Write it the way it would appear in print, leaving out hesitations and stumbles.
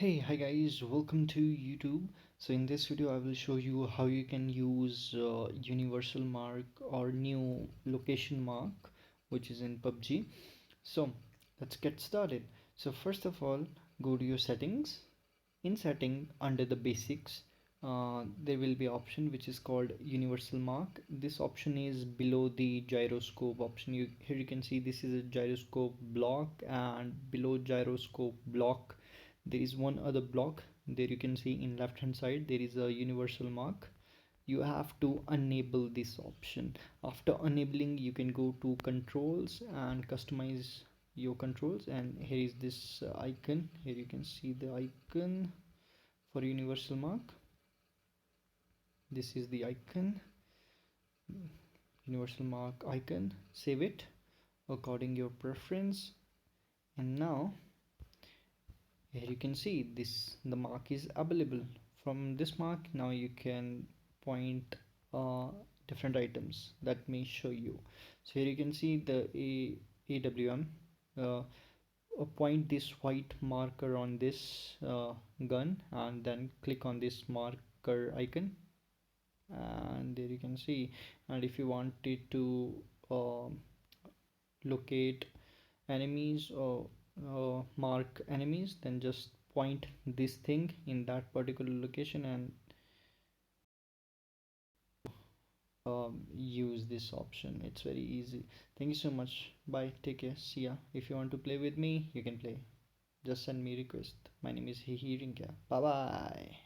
Hey, hi guys, welcome to YouTube. So in this video I will show you how you can use universal mark or new location mark which is in PUBG. So let's get started. So first of all, go to your settings. In setting, under the basics, there will be option which is called universal mark. This option is below the gyroscope option. Here you can see this is a gyroscope block, and below gyroscope block there is one other block. There you can see in left hand side there is a universal mark. You have to enable this option. After enabling, you can go to controls and customize your controls, and here is this icon. Here you can see the icon for universal mark. This is the icon, universal mark icon. Save it according your preference, and now here you can see this, the mark is available. From this mark now you can point different items that may show you. So here you can see the AWM. Point this white marker on this gun, and then click on this marker icon, and there you can see. And if you wanted to uh, locate enemies or mark enemies, then just point this thing in that particular location and use this option. It's very easy. Thank you so much. Bye, take care, see ya. If you want to play with me, you can play. Just send me request. My name is Hihi Rinka. Bye bye.